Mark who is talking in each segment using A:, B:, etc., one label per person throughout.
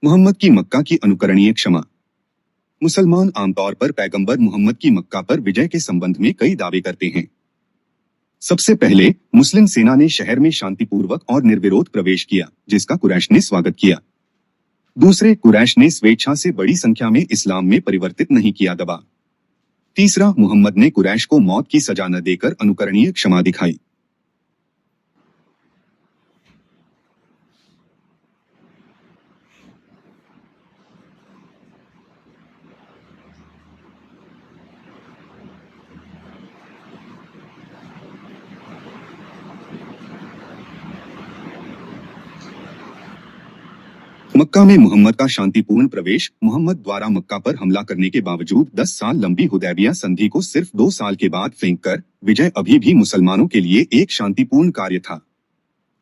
A: मोहम्मद की मक्का की अनुकरणीय क्षमा। मुसलमान आमतौर पर पैगंबर मोहम्मद की मक्का पर विजय के संबंध में कई दावे करते हैं। सबसे पहले मुस्लिम सेना ने शहर में शांतिपूर्वक और निर्विरोध प्रवेश किया, जिसका कुरैश ने स्वागत किया। दूसरे, कुरैश ने स्वेच्छा से बड़ी संख्या में इस्लाम में परिवर्तित नहीं किया दबा। तीसरा, मोहम्मद ने कुरैश को मौत की सजा न देकर अनुकरणीय क्षमा दिखाई। मक्का में मोहम्मद का शांतिपूर्ण प्रवेश। मोहम्मद द्वारा मक्का पर हमला करने के बावजूद 10 साल लंबी हुदैबिया संधि को सिर्फ 2 साल के बाद फेंककर विजय अभी भी मुसलमानों के लिए एक शांतिपूर्ण कार्य था।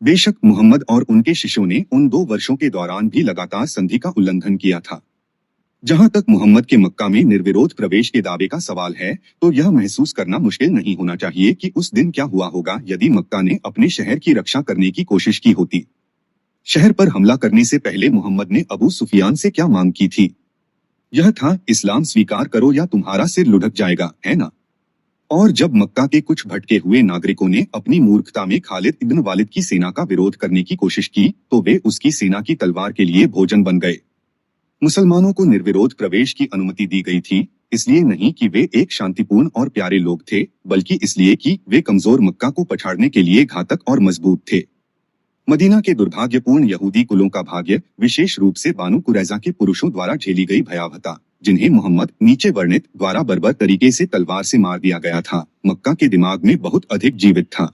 A: बेशक मोहम्मद और उनके शिष्यों ने उन 2 वर्षों के दौरान भी लगातार संधि का उल्लंघन किया था। जहां तक मोहम्मद के मक्का में निर्विरोध प्रवेश के दावे का सवाल है, तो यह महसूस करना मुश्किल नहीं होना चाहिए कि उस दिन क्या हुआ होगा यदि मक्का ने अपने शहर की रक्षा करने की कोशिश की होती। शहर पर हमला करने से पहले मोहम्मद ने अबू सुफियान से क्या मांग की थी? यह था, इस्लाम स्वीकार करो या तुम्हारा सिर लुढ़क जाएगा, है ना? और जब मक्का के कुछ भटके हुए नागरिकों ने अपनी मूर्खता में खालिद इब्न वालिद की सेना का विरोध करने की कोशिश की, तो वे उसकी सेना की तलवार के लिए भोजन बन गए। मुसलमानों को निर्विरोध प्रवेश की अनुमति दी गई थी, इसलिए नहीं कि वे एक शांतिपूर्ण और प्यारे लोग थे, बल्कि इसलिए कि वे कमजोर मक्का को पछाड़ने के लिए घातक और मजबूत थे। मदीना के दुर्भाग्यपूर्ण यहूदी कुलों का भाग्य, विशेष रूप से बानु कुरैजा के पुरुषों द्वारा झेली गई भयावहता, जिन्हें मोहम्मद नीचे वर्णित द्वारा बर्बर तरीके से तलवार से मार दिया गया था, मक्का के दिमाग में बहुत अधिक जीवित था।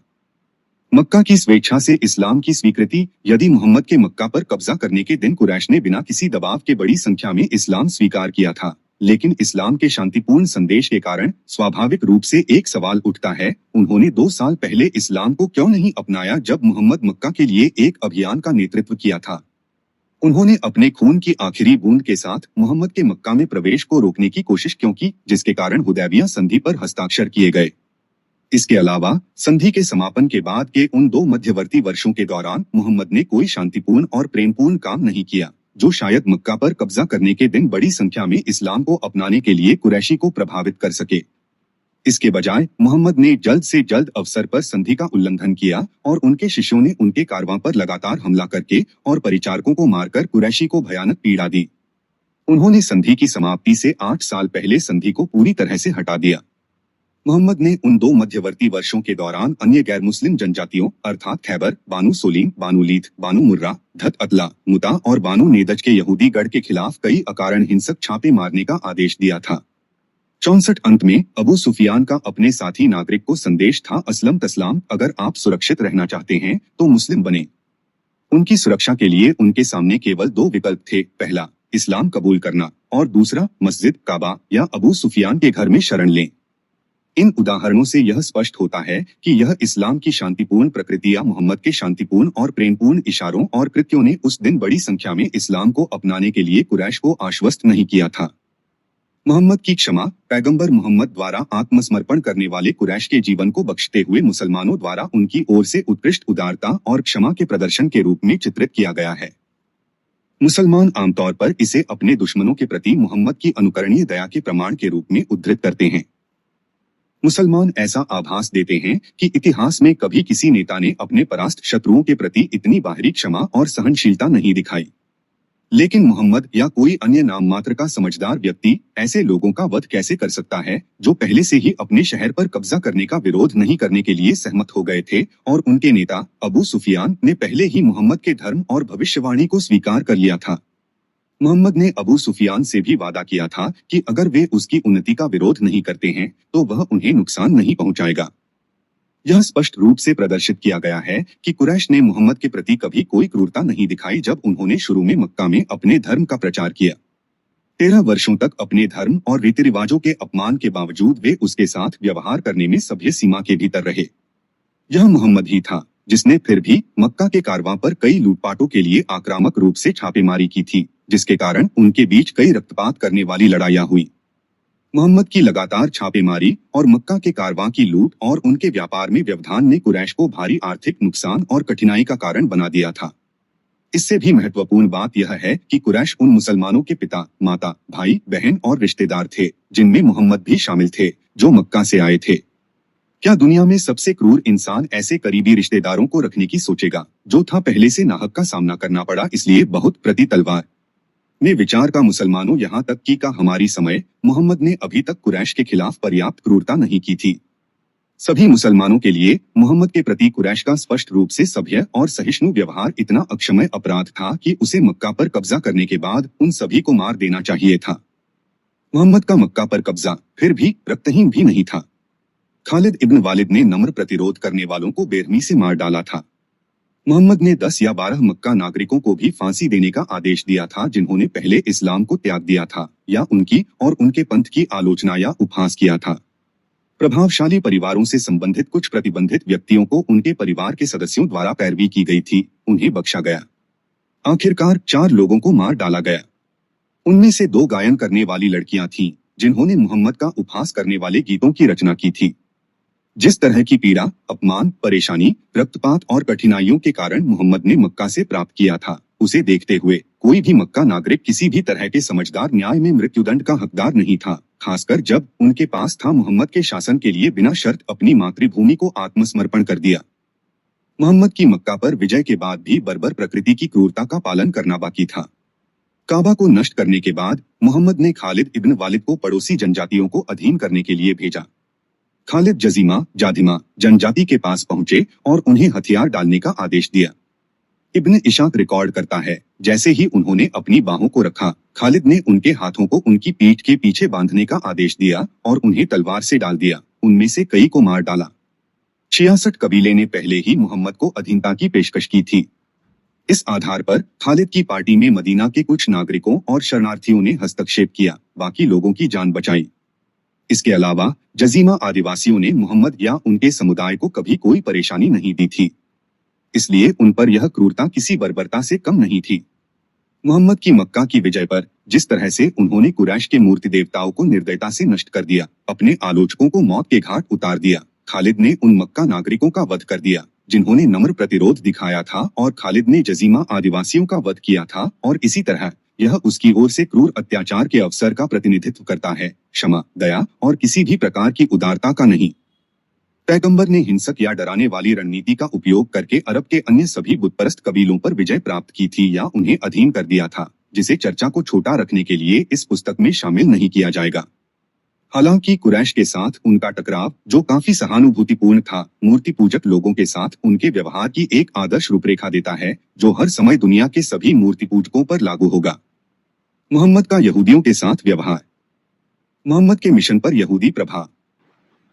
A: मक्का की स्वेच्छा से इस्लाम की स्वीकृति। यदि मोहम्मद के मक्का पर कब्जा करने के दिन कुरैश ने बिना किसी दबाव के बड़ी संख्या में इस्लाम स्वीकार किया था, लेकिन इस्लाम के शांतिपूर्ण संदेश के कारण स्वाभाविक रूप से एक सवाल उठता है, उन्होंने 2 साल पहले इस्लाम को क्यों नहीं अपनाया जब मोहम्मद मक्का के लिए एक अभियान का नेतृत्व किया था? उन्होंने अपने खून की आखिरी बूंद के साथ मोहम्मद के मक्का में प्रवेश को रोकने की कोशिश क्यों की, जिसके कारण हुदैबिया संधि पर हस्ताक्षर किए गए? इसके अलावा संधि के समापन के बाद के उन 2 मध्यवर्ती वर्षों के दौरान मोहम्मद ने कोई शांतिपूर्ण और प्रेमपूर्ण काम नहीं किया, जो शायद मक्का पर कब्जा करने के दिन बड़ी संख्या में इस्लाम को अपनाने के लिए कुरैशी को प्रभावित कर सके। इसके बजाय मोहम्मद ने जल्द से जल्द अवसर पर संधि का उल्लंघन किया और उनके शिष्यों ने उनके कारवां पर लगातार हमला करके और परिचारकों को मारकर कुरैशी को भयानक पीड़ा दी। उन्होंने संधि की समाप्ति से 8 साल पहले संधि को पूरी तरह से हटा दिया। मोहम्मद ने उन 2 मध्यवर्ती वर्षों के दौरान अन्य गैर मुस्लिम जनजातियों अर्थात खैबर, बानु सोलीम, बानु लीथ, बानु मुर्रा, धत अतला, मुता और बानु नेदज के यहूदी गढ़ के खिलाफ कई अकारण हिंसक छापे मारने का आदेश दिया था। 64 अंत में अबू सुफियान का अपने साथी नागरिक को संदेश था, असलम तस्लाम, अगर आप सुरक्षित रहना चाहते हैं तो मुस्लिम बने। उनकी सुरक्षा के लिए उनके सामने केवल 2 विकल्प थे, पहला इस्लाम कबूल करना और दूसरा मस्जिद, काबा या अबू सुफियान के घर में शरण लें। इन उदाहरणों से यह स्पष्ट होता है कि यह इस्लाम की शांतिपूर्ण प्रकृति या मोहम्मद के शांतिपूर्ण और प्रेमपूर्ण इशारों और कृत्यों ने उस दिन बड़ी संख्या में इस्लाम को अपनाने के लिए कुरैश को आश्वस्त नहीं किया था। मोहम्मद की क्षमा। पैगंबर मोहम्मद द्वारा आत्मसमर्पण करने वाले कुरैश के जीवन को बख्शते हुए मुसलमानों द्वारा उनकी ओर से उत्कृष्ट उदारता और क्षमा के प्रदर्शन के रूप में चित्रित किया गया है। मुसलमान आमतौर पर इसे अपने दुश्मनों के प्रति मोहम्मद की अनुकरणीय दया के प्रमाण के रूप में उद्धृत करते हैं। मुसलमान ऐसा आभास देते हैं कि इतिहास में कभी किसी नेता ने अपने परास्त शत्रुओं के प्रति इतनी बाहरी क्षमा और सहनशीलता नहीं दिखाई, लेकिन मोहम्मद या कोई अन्य नाम मात्र का समझदार व्यक्ति ऐसे लोगों का वध कैसे कर सकता है जो पहले से ही अपने शहर पर कब्जा करने का विरोध नहीं करने के लिए सहमत हो गए थे, और उनके नेता अबू सुफियान ने पहले ही मोहम्मद के धर्म और भविष्यवाणी को स्वीकार कर लिया था। मोहम्मद ने अबू सुफियान से भी वादा किया था कि अगर वे उसकी उन्नति का विरोध नहीं करते हैं तो वह उन्हें नुकसान नहीं पहुंचाएगा। यह स्पष्ट रूप से प्रदर्शित किया गया है कि कुरैश ने मोहम्मद के प्रति कभी कोई क्रूरता नहीं दिखाई जब उन्होंने शुरू में मक्का में अपने धर्म का प्रचार किया। 13 वर्षों तक अपने धर्म और रीति रिवाजों के अपमान के बावजूद वे उसके साथ व्यवहार करने में सभ्य सीमा के भीतर रहे। यह मोहम्मद ही था जिसने फिर भी मक्का के कारवां पर कई लूटपाटों के लिए आक्रामक रूप से छापेमारी की थी, जिसके कारण उनके बीच कई रक्तपात करने वाली लड़ाइयां हुई। मोहम्मद की लगातार छापेमारी और मक्का के कारवां की लूट और उनके व्यापार में व्यवधान ने कुरैश को भारी आर्थिक नुकसान और कठिनाई का कारण बना दिया था। इससे भी महत्वपूर्ण बात यह है कि कुरैश उन मुसलमानों के पिता, माता, भाई, बहन और रिश्तेदार थे जिनमें मोहम्मद भी शामिल थे, जो मक्का से आए थे। क्या दुनिया में सबसे क्रूर इंसान ऐसे करीबी रिश्तेदारों को रखने की सोचेगा, जो था पहले से नाहक का सामना करना पड़ा, इसलिए बहुत प्रति तलवार ने विचार का मुसलमानों यहाँ तक कि का हमारी समय मोहम्मद ने अभी तक कुरैश के खिलाफ पर्याप्त क्रूरता नहीं की थी। सभी मुसलमानों के लिए मोहम्मद के प्रति कुरैश का स्पष्ट रूप से सभ्य और सहिष्णु व्यवहार इतना अक्षम्य अपराध था कि उसे मक्का पर कब्जा करने के बाद उन सभी को मार देना चाहिए था। मोहम्मद का मक्का पर कब्जा फिर भी रक्तहीन भी नहीं था। खालिद इब्न वालिद ने नम्र प्रतिरोध करने वालों को बेरहमी से मार डाला था। मोहम्मद ने 10 या 12 मक्का नागरिकों को भी फांसी देने का आदेश दिया था जिन्होंने पहले इस्लाम को त्याग दिया था या उनकी और उनके पंथ की आलोचना या उपहास किया था। प्रभावशाली परिवारों से संबंधित कुछ प्रतिबंधित व्यक्तियों को उनके परिवार के सदस्यों द्वारा पैरवी की गई थी, उन्हें बख्शा गया। आखिरकार 4 लोगों को मार डाला गया। उनमें से 2 गायन करने वाली लड़कियां थीं, जिन्होंने मोहम्मद का उपहास करने वाले गीतों की रचना की थी। जिस तरह की पीड़ा, अपमान, परेशानी, रक्तपात और कठिनाइयों के कारण मोहम्मद ने मक्का से प्राप्त किया था, उसे देखते हुए कोई भी मक्का नागरिक किसी भी तरह के समझदार न्याय में मृत्युदंड का हकदार नहीं था, खासकर जब उनके पास था मोहम्मद के शासन के लिए बिना शर्त अपनी मातृभूमि को आत्मसमर्पण कर दिया। मोहम्मद की मक्का पर विजय के बाद भी बर्बर प्रकृति की क्रूरता का पालन करना बाकी था। काबा को नष्ट करने के बाद मोहम्मद ने खालिद इब्न वालिद को पड़ोसी जनजातियों को अधीन करने के लिए भेजा। खालिद जजीमा, जादिमा जनजाति के पास पहुंचे और उन्हें हथियार डालने का आदेश दिया। इब्न इशाक रिकॉर्ड करता है, जैसे ही उन्होंने अपनी बाहों को रखा, खालिद ने उनके हाथों को उनकी पीठ के पीछे बांधने का आदेश दिया और उन्हें तलवार से डाल दिया। उनमें से कई को मार डाला। 66 कबीले ने पहले ही मोहम्मद को अधीनता की पेशकश की थी। इस आधार पर खालिद की पार्टी में मदीना के कुछ नागरिकों और शरणार्थियों ने हस्तक्षेप किया, बाकी लोगों की जान बचाई। इसके अलावा जजीमा आदिवासियों ने मोहम्मद या उनके समुदाय को कभी कोई परेशानी नहीं दी थी, इसलिए उन पर यह क्रूरता किसी बर्बरता से कम नहीं थी। मोहम्मद की मक्का की विजय पर जिस तरह से उन्होंने कुरैश के मूर्ति देवताओं को निर्दयता से नष्ट कर दिया, अपने आलोचकों को मौत के घाट उतार दिया, खालिद ने उन मक्का नागरिकों का वध कर दिया जिन्होंने नम्र प्रतिरोध दिखाया था और खालिद ने जजीमा आदिवासियों का वध किया था, और इसी तरह यह उसकी ओर से क्रूर अत्याचार के अवसर का प्रतिनिधित्व करता है, क्षमा, दया और किसी भी प्रकार की उदारता का नहीं। पैगंबर ने हिंसक या डराने वाली रणनीति का उपयोग करके अरब के अन्य सभी बुतपरस्त कबीलों पर विजय प्राप्त की थी या उन्हें अधीन कर दिया था, जिसे चर्चा को छोटा रखने के लिए इस पुस्तक में शामिल नहीं किया जाएगा। हालांकि कुरैश के साथ उनका टकराव, जो काफी सहानुभूतिपूर्ण था, मूर्ति पूजक लोगों के साथ उनके व्यवहार की एक आदर्श रूपरेखा देता है, जो हर समय दुनिया के सभी मूर्ति पूजकों पर लागू होगा। मोहम्मद का यहूदियों के साथ व्यवहार। मोहम्मद के मिशन पर यहूदी प्रभाव।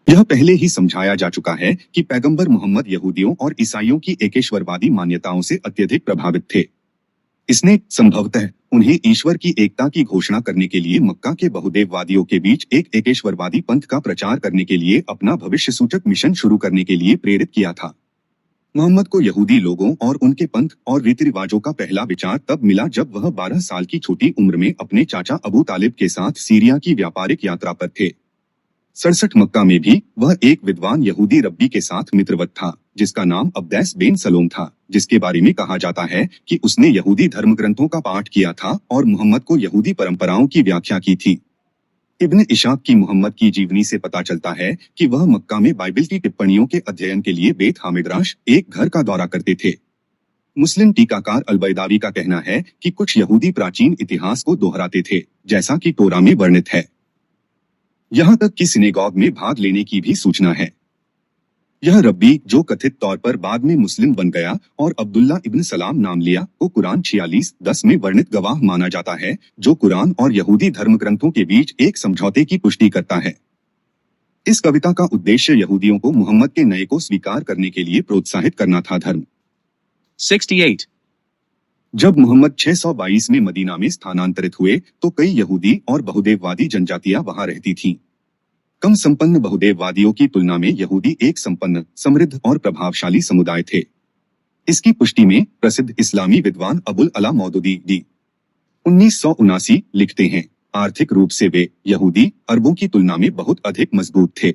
A: यह पहले ही समझाया जा चुका है कि पैगंबर मोहम्मद यहूदियों और ईसाइयों की एकेश्वरवादी मान्यताओं से अत्यधिक प्रभावित थे। इसने संभवतः उन्हें ईश्वर की एकता की घोषणा करने के लिए मक्का के बहुदेववादियों के बीच एक एकेश्वरवादी पंथ का प्रचार करने के लिए अपना भविष्य सूचक मिशन शुरू करने के लिए प्रेरित किया था। मोहम्मद को यहूदी लोगों और उनके पंथ और रीति रिवाजों का पहला विचार तब मिला जब वह 12 साल की छोटी उम्र में अपने चाचा अबू तालिब के साथ सीरिया की व्यापारिक यात्रा पर थे। 67 मक्का में भी वह एक विद्वान यहूदी रब्बी के साथ मित्रवत था, जिसका नाम अब्दैस बिन सलोम था, जिसके बारे में कहा जाता है कि उसने यहूदी धर्म ग्रंथों का पाठ किया था और मोहम्मद को यहूदी परंपराओं की व्याख्या की थी। इब्न इशाक की मोहम्मद की जीवनी से पता चलता है कि वह मक्का में बाइबिल की टिप्पणियों के अध्ययन के लिए बेत हामिदराश, एक घर का दौरा करते थे। मुस्लिम टीकाकार अल-बैदावी का कहना है कि कुछ यहूदी प्राचीन इतिहास को दोहराते थे, जैसा कि तोरा में वर्णित है। यहाँ तक कि सिनेगॉग में भाग लेने की भी सूचना है। यह रब्बी, जो कथित तौर पर बाद में मुस्लिम बन गया और अब्दुल्ला इब्न सलाम नाम लिया, को कुरान 46:10 में वर्णित गवाह माना जाता है, जो कुरान और यहूदी धर्म ग्रंथों के बीच एक समझौते की पुष्टि करता है। इस कविता का उद्देश्य यहूदियों को मोहम्मद के नए को स्वीकार करने के लिए प्रोत्साहित करना था। धर्म
B: 68.
A: जब मोहम्मद 622 में मदीना में स्थानांतरित हुए तो कई यहूदी और बहुदेववादी जनजातियां वहां रहती थीं। कम संपन्न बहुदेववादियों की तुलना में यहूदी एक संपन्न, समृद्ध और प्रभावशाली समुदाय थे। इसकी पुष्टि में प्रसिद्ध इस्लामी विद्वान अबुल अला मौदूदी डी 1979 लिखते हैं, आर्थिक रूप से वे यहूदी अरबों की तुलना में बहुत अधिक मजबूत थे,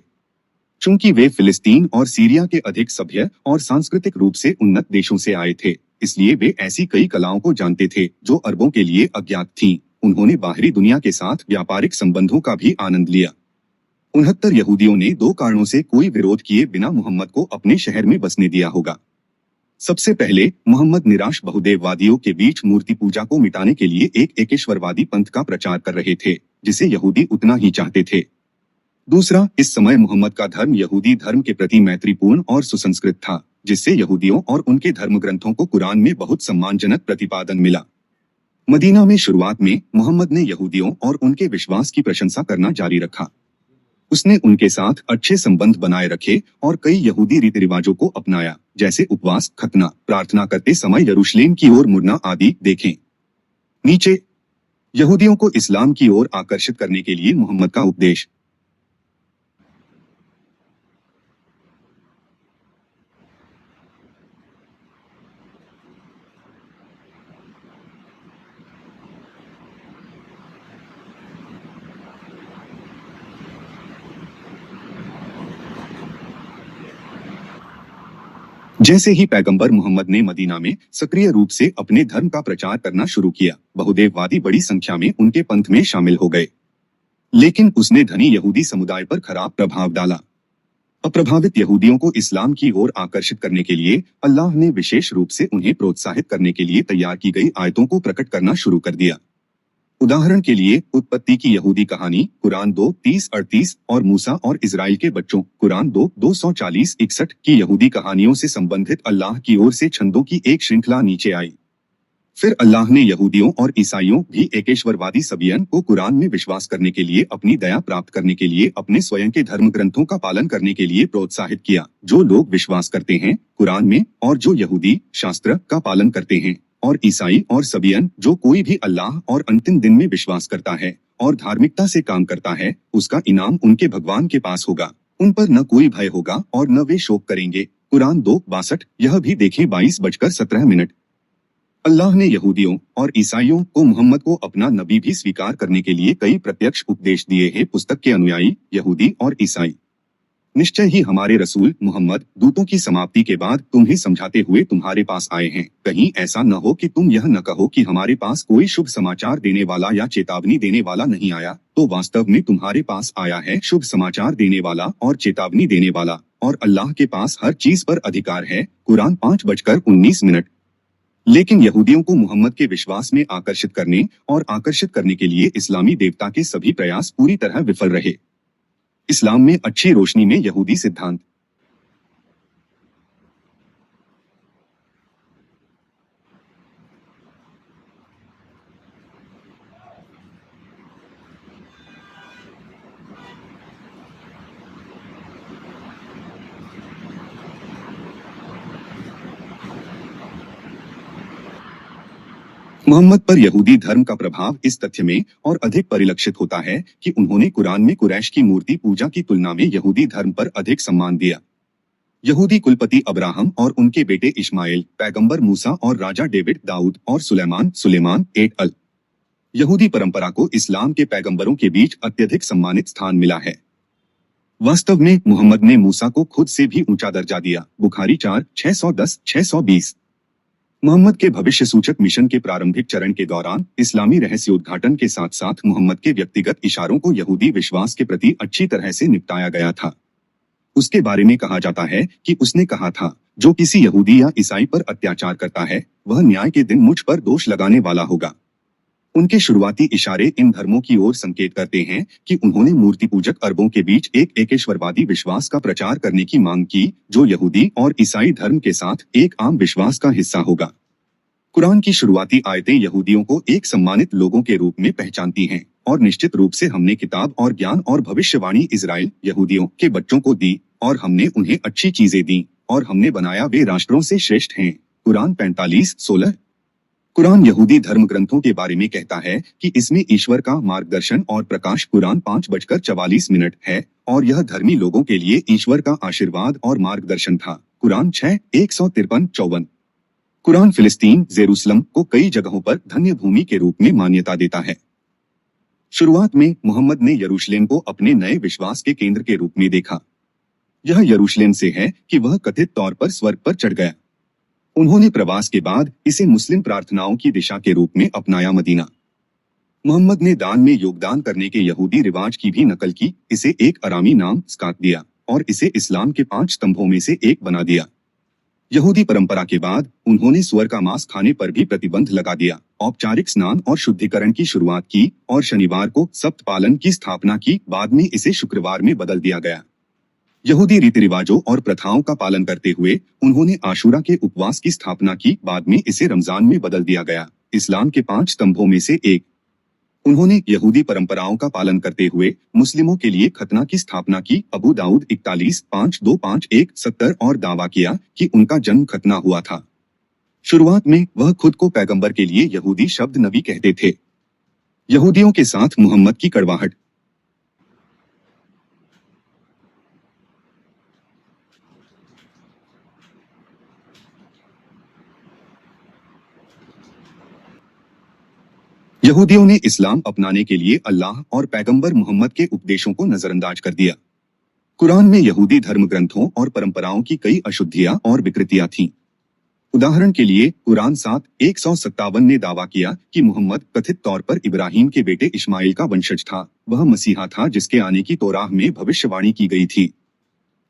A: चूंकि वे फिलिस्तीन और सीरिया के अधिक सभ्य और सांस्कृतिक रूप से उन्नत देशों से आए थे। इसलिए वे ऐसी कई कलाओं को जानते थे जो अरबों के लिए अज्ञात थीं। उन्होंने बाहरी दुनिया के साथ व्यापारिक संबंधों का भी आनंद लिया। 69 यहूदियों ने 2 कारणों से कोई विरोध किए बिना मोहम्मद को अपने शहर में बसने दिया होगा। सबसे पहले, मोहम्मद निराश बहुदेववादियों के बीच मूर्ति पूजा को मिटाने के लिए एक एकेश्वरवादी पंथ का प्रचार कर रहे थे, जिसे यहूदी उतना ही चाहते थे। दूसरा, इस समय मोहम्मद का धर्म यहूदी धर्म के प्रति मैत्रीपूर्ण और सुसंस्कृत था, जिससे यहूदियों और उनके धर्म ग्रंथों को कुरान में बहुत सम्मानजनक प्रतिपादन मिला। मदीना में शुरुआत में मोहम्मद ने यहूदियों और उनके विश्वास की प्रशंसा करना जारी रखा। उसने उनके साथ अच्छे संबंध बनाए रखे और कई यहूदी रीति रिवाजों को अपनाया, जैसे उपवास, खतना, प्रार्थना करते समय यरूशलेम की ओर मुड़ना आदि। देखें नीचे। यहूदियों को इस्लाम की ओर आकर्षित करने के लिए मोहम्मद का उपदेश। जैसे ही पैगंबर मोहम्मद ने मदीना में सक्रिय रूप से अपने धर्म का प्रचार करना शुरू किया, बहुदेववादी बड़ी संख्या में उनके पंथ में शामिल हो गए। लेकिन उसने धनी यहूदी समुदाय पर खराब प्रभाव डाला। अप्रभावित यहूदियों को इस्लाम की ओर आकर्षित करने के लिए अल्लाह ने विशेष रूप से उन्हें प्रोत्साहित करने के लिए तैयार की गई आयतों को प्रकट करना शुरू कर दिया। उदाहरण के लिए, उत्पत्ति की यहूदी कहानी कुरान 2:30-38 और मूसा और इजराइल के बच्चों कुरान 2:240-61 की यहूदी कहानियों से संबंधित अल्लाह की ओर से छंदों की एक श्रृंखला नीचे आई। फिर अल्लाह ने यहूदियों और ईसाइयों भी एकेश्वरवादी सबियन को कुरान में विश्वास करने के लिए, अपनी दया प्राप्त करने के लिए, अपने स्वयं के धर्म ग्रंथों का पालन करने के लिए प्रोत्साहित किया। जो लोग विश्वास करते हैं कुरान में और जो यहूदी शास्त्र का पालन करते हैं, और ईसाई और सबियन जो कोई भी अल्लाह और अंतिम दिन में विश्वास करता है और धार्मिकता से काम करता है, उसका इनाम उनके भगवान के पास होगा। उन पर न कोई भय होगा और न वे शोक करेंगे। कुरान 2:62। यह भी देखें 22:17। अल्लाह ने यहूदियों और ईसाइयों को मोहम्मद को अपना नबी भी स्वीकार करने के लिए कई प्रत्यक्ष उपदेश दिए हैं। पुस्तक के अनुयायी यहूदी और ईसाई निश्चय ही हमारे रसूल मोहम्मद दूतों की समाप्ति के बाद तुम्हें समझाते हुए तुम्हारे पास आए हैं। कहीं ऐसा न हो कि तुम यह न कहो कि हमारे पास कोई शुभ समाचार देने वाला या चेतावनी देने वाला नहीं आया, तो वास्तव में तुम्हारे पास आया है शुभ समाचार देने वाला और चेतावनी देने वाला, और अल्लाह के पास हर चीज पर अधिकार है। कुरान 5:19। लेकिन यहूदियों को मोहम्मद के विश्वास में आकर्षित करने के लिए इस्लामी देवता के सभी प्रयास पूरी तरह विफल रहे। इस्लाम में अच्छी रोशनी में यहूदी सिद्धांत। मोहम्मद पर यहूदी धर्म का प्रभाव इस तथ्य में और अधिक परिलक्षित होता है कि उन्होंने कुरान में कुरैश की मूर्ति पूजा की तुलना में यहूदी धर्म पर अधिक सम्मान दिया। यहूदी कुलपति अब्राहम और उनके बेटे इस्माइल, पैगंबर मूसा और राजा डेविड, दाऊद और सुलेमान एट अल। यहूदी परंपरा को इस्लाम के पैगंबरों के बीच अत्यधिक सम्मानित स्थान मिला है। वास्तव में मोहम्मद ने मूसा को खुद से भी ऊंचा दर्जा दिया। बुखारी 4:610-620। मोहम्मद के भविष्य सूचक मिशन के प्रारंभिक चरण के दौरान इस्लामी रहस्योद्घाटन के साथ साथ मोहम्मद के व्यक्तिगत इशारों को यहूदी विश्वास के प्रति अच्छी तरह से निपटाया गया था। उसके बारे में कहा जाता है कि उसने कहा था, जो किसी यहूदी या ईसाई पर अत्याचार करता है, वह न्याय के दिन मुझ पर दोष लगाने वाला होगा। उनके शुरुआती इशारे इन धर्मों की ओर संकेत करते हैं कि उन्होंने मूर्ति पूजक अरबों के बीच एक एकेश्वरवादी विश्वास का प्रचार करने की मांग की, जो यहूदी और ईसाई धर्म के साथ एक आम विश्वास का हिस्सा होगा। कुरान की शुरुआती आयतें यहूदियों को एक सम्मानित लोगों के रूप में पहचानती हैं, और निश्चित रूप से हमने किताब और ज्ञान और भविष्यवाणी इजराइल यहूदियों के बच्चों को दी, और हमने उन्हें अच्छी चीजें दी, और हमने बनाया वे राष्ट्रों से श्रेष्ठ हैं। कुरान 45:16। कुरान यहूदी धर्म ग्रंथों के बारे में कहता है कि इसमें ईश्वर का मार्गदर्शन और प्रकाश। कुरान 5:44 है, और यह धर्मी लोगों के लिए ईश्वर का आशीर्वाद और मार्गदर्शन था। कुरान 6:153-54। कुरान फिलिस्तीन जेरूसलम को कई जगहों पर धन्य भूमि के रूप में मान्यता देता है। शुरुआत में मोहम्मद ने यरूशलेम को अपने नए विश्वास के केंद्र के रूप में देखा। यह यरूशलेम से है कि वह कथित तौर पर स्वर्ग पर चढ़ गया। उन्होंने प्रवास के बाद इसे मुस्लिम प्रार्थनाओं की दिशा के रूप में अपनाया। मदीना मोहम्मद ने दान में योगदान करने के यहूदी रिवाज की भी नकल की, इसे एक अरामी नाम स्कात दिया और इसे इस्लाम के 5 स्तंभों में से एक बना दिया। यहूदी परंपरा के बाद उन्होंने सुअर का मांस खाने पर भी प्रतिबंध लगा दिया, औपचारिक स्नान और शुद्धिकरण की शुरुआत की और शनिवार को सप्त पालन की स्थापना की। बाद में इसे शुक्रवार में बदल दिया गया। यहूदी रीति रिवाजों और प्रथाओं का पालन करते हुए उन्होंने आशूरा के उपवास की स्थापना की। बाद में इसे रमजान में बदल दिया गया। इस्लाम के 5 स्तंभों में से एक। उन्होंने यहूदी परंपराओं का पालन करते हुए मुस्लिमों के लिए खतना की स्थापना की। अबू दाऊद 41-5-2-5-1-70 और दावा किया कि उनका जन्म खतना हुआ था। शुरुआत में वह खुद को पैगंबर के लिए यहूदी शब्द नबी कहते थे। यहूदियों के साथ मुहम्मद की कड़वाहट। यहूदियों ने इस्लाम अपनाने के लिए अल्लाह और पैगंबर मुहम्मद के उपदेशों को नजरअंदाज कर दिया। कुरान में यहूदी धर्म ग्रंथों और परंपराओं की कई अशुद्धियां और विकृतियां थीं। उदाहरण के लिए कुरान 7:157 ने दावा किया कि मुहम्मद कथित तौर पर इब्राहिम के बेटे इस्माइल का वंशज था। वह मसीहा था जिसके आने की तौराह में भविष्यवाणी की गई थी।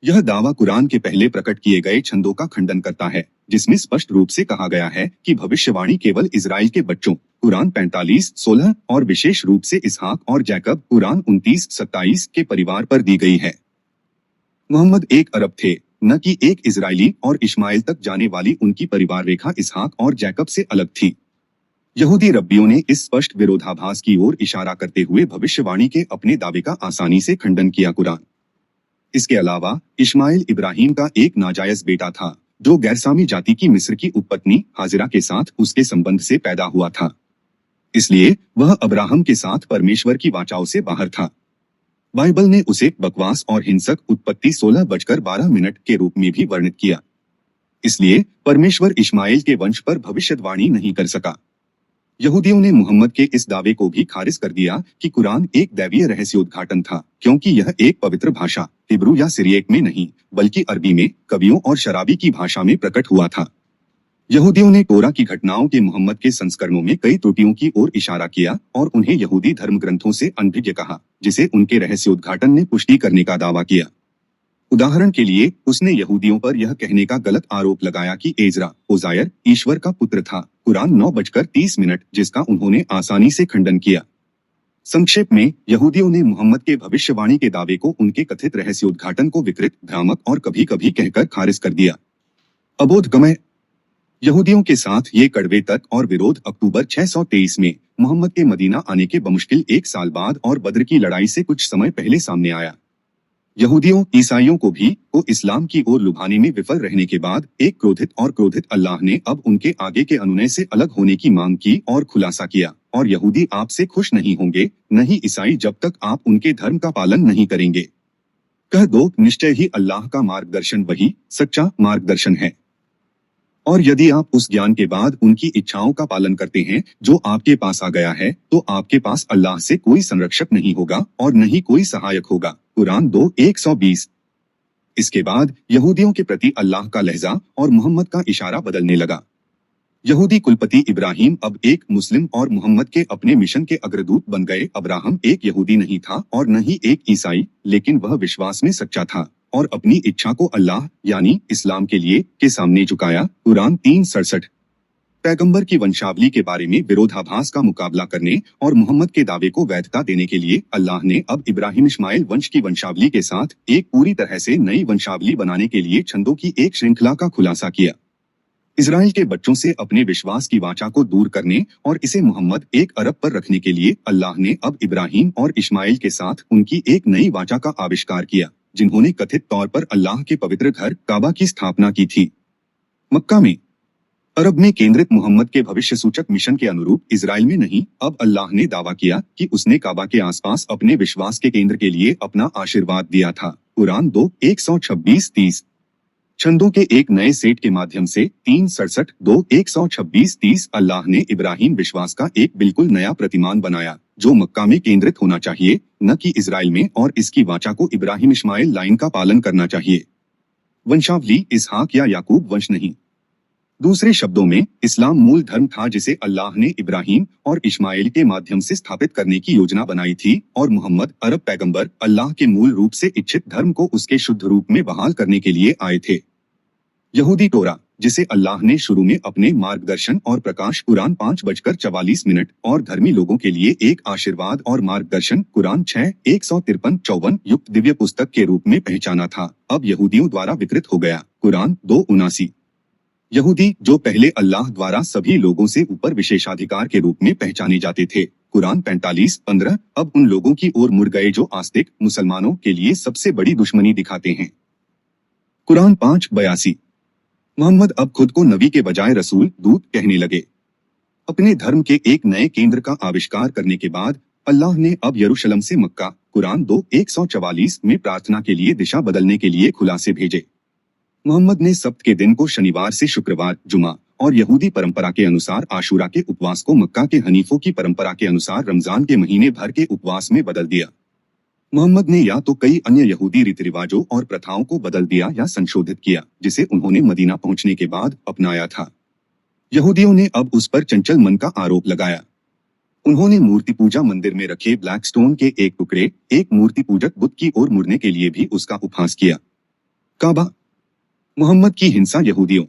A: यह दावा कुरान के पहले प्रकट किए गए छंदों का खंडन करता है, जिसमें स्पष्ट रूप से कहा गया है कि भविष्यवाणी केवल इजराइल के बच्चों कुरान 45:16 और विशेष रूप से इसहाक और जैकब कुरान 29:27 के परिवार पर दी गई है। मोहम्मद एक अरब थे, न कि एक इजरायली, और इस्माइल तक जाने वाली उनकी परिवार रेखा इसहाक और जैकब से अलग थी। यहूदी रब्बियों ने इस स्पष्ट विरोधाभास की ओर इशारा करते हुए भविष्यवाणी के अपने दावे का आसानी से खंडन किया। कुरान इसके अलावा इस्माइल इब्राहिम का एक नाजायज बेटा था जो गैरसामी जाति की मिस्र की उपपत्नी हाजिरा के साथ उसके संबंध से पैदा हुआ था। इसलिए वह अब्राहम के साथ परमेश्वर की वाचाओं से बाहर था। बाइबल ने उसे बकवास और हिंसक उत्पत्ति 16:12 के रूप में भी वर्णित किया। इसलिए परमेश्वर इस्माइल के वंश पर भविष्यवाणी नहीं कर सका। यहूदियों ने मुहम्मद के इस दावे को भी खारिज कर दिया कि कुरान एक दैवीय रहस्योद्घाटन था, क्योंकि यह एक पवित्र भाषा हिब्रू या सिरियक में नहीं बल्कि अरबी में कवियों और शराबी की भाषा में प्रकट हुआ था। यहूदियों ने तोरा की घटनाओं के मुहम्मद के संस्करणों में कई त्रुटियों की ओर इशारा किया और उन्हें यहूदी धर्म ग्रंथों से अनभिज्ञ कहा, जिसे उनके रहस्योद्घाटन ने पुष्टि करने का दावा किया। उदाहरण के लिए उसने यहूदियों पर यह कहने का गलत आरोप लगाया कि एजरा ओजायर ईश्वर का पुत्र था, कुरान 9:30, जिसका उन्होंने आसानी से खंडन किया। संक्षेप में, यहूदियों ने मुहम्मद के भविष्यवाणी के दावे को उनके कथित रहस्योद्घाटन को विकृत, भ्रामक और कभी-कभी कहकर खारिज कर दिया। अबोधगमय यहूदियों के साथ ये कड़वे तर्क और विरोध अक्टूबर 623 में मुहम्मद के मदीना आने के बमुश्किल 1 साल बाद और बद्र की लड़ाई से कुछ समय पहले सामने आया। यहूदियों ईसाइयों को इस्लाम की ओर लुभाने में विफल रहने के बाद एक क्रोधित अल्लाह ने अब उनके आगे के अनुनय से अलग होने की मांग की और खुलासा किया, और यहूदी आपसे खुश नहीं होंगे, न ही ईसाई, जब तक आप उनके धर्म का पालन नहीं करेंगे। कह दो, निश्चय ही अल्लाह का मार्गदर्शन वही सच्चा मार्गदर्शन है। और यदि आप उस ज्ञान के बाद उनकी इच्छाओं का पालन करते हैं जो आपके पास आ गया है, तो आपके पास अल्लाह से कोई संरक्षक नहीं होगा और न ही कोई सहायक होगा। कुरान 2:120। इसके बाद यहूदियों के प्रति अल्लाह का लहजा और मुहम्मद का इशारा बदलने लगा। यहूदी कुलपति इब्राहिम अब एक मुस्लिम और मुहम्मद के अपने मिशन के अग्रदूत बन गए। अब्राहम एक यहूदी नहीं था और न ही एक ईसाई, लेकिन वह विश्वास में सच्चा था और अपनी इच्छा को अल्लाह यानी इस्लाम के लिए के सामने झुकाया। कुरान 3:67। पैगंबर की वंशावली के बारे में विरोधाभास का मुकाबला करने और मुहम्मद के दावे को वैधता देने के लिए अल्लाह ने अब इब्राहिम इस्माइल वंश की वंशावली के साथ एक पूरी तरह से नई वंशावली बनाने के लिए छंदों की एक श्रृंखला का खुलासा किया। इजराइल के बच्चों से अपने विश्वास की वाचा को दूर करने और इसे मुहम्मद एक अरब पर रखने के लिए अल्लाह ने अब इब्राहिम और इस्माइल के साथ उनकी एक नई वाचा का आविष्कार किया, जिन्होंने कथित तौर पर अल्लाह के पवित्र घर काबा की स्थापना की थी। मक्का में अरब में केंद्रित मुहम्मद के भविष्य सूचक मिशन के अनुरूप इजराइल में नहीं, अब अल्लाह ने दावा किया कि उसने काबा के आसपास अपने विश्वास के केंद्र के लिए अपना आशीर्वाद दिया था। कुरान 2:126-30। छंदों के एक नए सेट के माध्यम से 3:67 2:126-30 अल्लाह ने इब्राहिम विश्वास का एक बिल्कुल नया प्रतिमान बनाया, जो मक्का में केंद्रित होना चाहिए, न कि इजराइल में, और इसकी वाचा को इब्राहिम इस्माइल लाइन का पालन करना चाहिए। वंशावली इसहाक या याकूब वंश नहीं। दूसरे शब्दों में, इस्लाम मूल धर्म था जिसे अल्लाह ने इब्राहिम और इस्माइल के माध्यम से स्थापित करने की योजना बनाई थी, और मोहम्मद अरब पैगंबर अल्लाह के मूल रूप से इच्छित धर्म को उसके शुद्ध रूप में बहाल करने के लिए आए थे। यहूदी टोरा, जिसे अल्लाह ने शुरू में अपने मार्गदर्शन और प्रकाश कुरान 5:44 और धर्मी लोगों के लिए एक आशीर्वाद और मार्गदर्शन कुरान 6:153-54 युक्त दिव्य पुस्तक के रूप में पहचाना था, अब यहूदियों द्वारा विकृत हो गया। कुरान 2:79। यहूदी, जो पहले अल्लाह द्वारा सभी लोगों से ऊपर विशेषाधिकार के रूप में पहचाने जाते थे, कुरान 45:15, अब उन लोगों की ओर मुड़ गए जो आस्तिक मुसलमानों के लिए सबसे बड़ी दुश्मनी दिखाते हैं। कुरान 5:82। मोहम्मद अब खुद को नबी के बजाय रसूल, दूत कहने लगे। अपने धर्म के एक नए केंद्र का आविष्कार करने के बाद अल्लाह ने अब यरूशलेम से मक्का, कुरान 2:144 में प्रार्थना के लिए दिशा बदलने के लिए खुलासे भेजे। मोहम्मद ने सब्त के दिन को शनिवार से शुक्रवार, जुमा और यहूदी परंपरा के अनुसार आशूरा के उपवास को मक्का के हनीफों की परंपरा के अनुसार रमजान के महीने भर के उपवास में बदल दिया। मोहम्मद ने या तो कई अन्य यहूदी रीति रिवाजों और प्रथाओं को बदल दिया या संशोधित किया, जिसे उन्होंने मदीना पहुंचने के बाद अपनाया था। यहूदियों ने अब उस पर चंचल मन का आरोप लगाया। उन्होंने मूर्ति पूजा मंदिर में रखे ब्लैक स्टोन के एक टुकड़े, एक मूर्ति पूजक बुत की ओर मुड़ने के लिए भी उसका उपहास किया। काबा, मोहम्मद की हिंसा यहूदियों।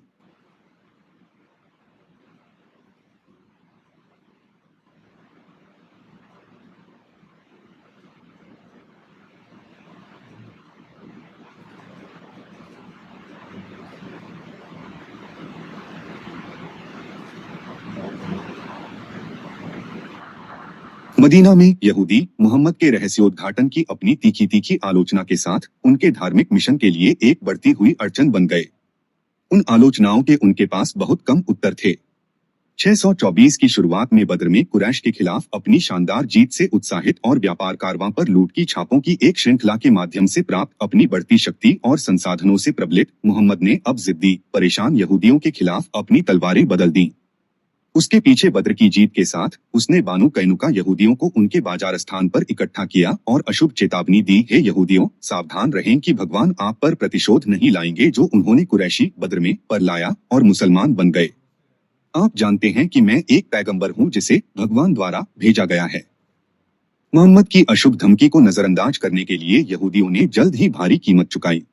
A: मदीना में यहूदी मोहम्मद के रहस्योद्घाटन की अपनी तीखी तीखी आलोचना के साथ उनके धार्मिक मिशन के लिए एक बढ़ती हुई अड़चन बन गए। उन आलोचनाओं के उनके पास बहुत कम उत्तर थे। 624 की शुरुआत में बद्र में कुरैश के खिलाफ अपनी शानदार जीत से उत्साहित और व्यापार कारवां पर लूट की छापों की एक श्रृंखला के माध्यम से प्राप्त अपनी बढ़ती शक्ति और संसाधनों से प्रबलित मोहम्मद ने अब जिद्दी, परेशान यहूदियों के खिलाफ अपनी तलवारें बदल दी। उसके पीछे बद्र की जीत के साथ उसने बानु कैनुका यहूदियों को उनके बाजार स्थान पर इकट्ठा किया और अशुभ चेतावनी दी, हे यहूदियों, सावधान रहें कि भगवान आप पर प्रतिशोध नहीं लाएंगे जो उन्होंने कुरैशी बद्र में पर लाया और मुसलमान बन गए। आप जानते हैं कि मैं एक पैगंबर हूं जिसे भगवान द्वारा भेजा गया है। मोहम्मद की अशुभ धमकी को नजरअंदाज करने के लिए यहूदियों ने जल्द ही भारी कीमत चुकाई।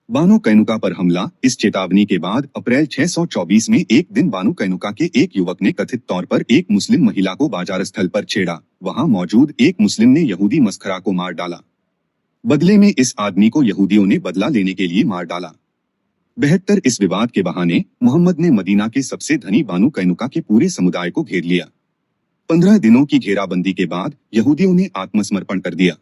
A: बानु कैनुका पर हमला। इस चेतावनी के बाद अप्रैल 624 में एक दिन बानु कैनुका के एक युवक ने कथित तौर पर एक मुस्लिम महिला को बाजार स्थल पर छेड़ा। वहां मौजूद एक मुस्लिम ने यहूदी मस्खरा को मार डाला। बदले में इस आदमी को यहूदियों ने बदला लेने के लिए मार डाला। 72 इस विवाद के बहाने मोहम्मद ने मदीना के सबसे धनी बानु कैनुका के पूरे समुदाय को घेर लिया। 15 दिनों की घेराबंदी के बाद यहूदियों ने आत्मसमर्पण कर दिया।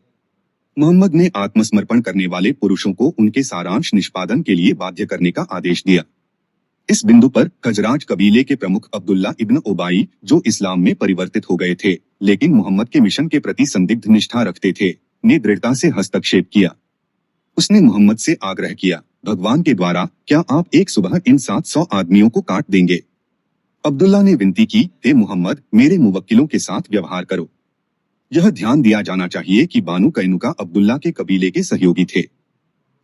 A: मोहम्मद ने आत्मसमर्पण करने वाले पुरुषों को उनके सारांश निष्पादन के लिए बाध्य करने का आदेश दिया। इस बिंदु पर खजराज कबीले के प्रमुख अब्दुल्ला इब्न उबाई, जो इस्लाम में परिवर्तित हो गए थे लेकिन मोहम्मद के मिशन के प्रति संदिग्ध निष्ठा रखते थे, ने दृढ़ता से हस्तक्षेप किया। उसने मोहम्मद से आग्रह किया, भगवान के द्वारा क्या आप एक सुबह इन 700 आदमियों को काट देंगे? अब्दुल्ला ने विनती की, हे मोहम्मद, मेरे मुवक्किलों के साथ व्यवहार करो। यह ध्यान दिया जाना चाहिए कि बानु कैनुका अब्दुल्ला के कबीले के सहयोगी थे।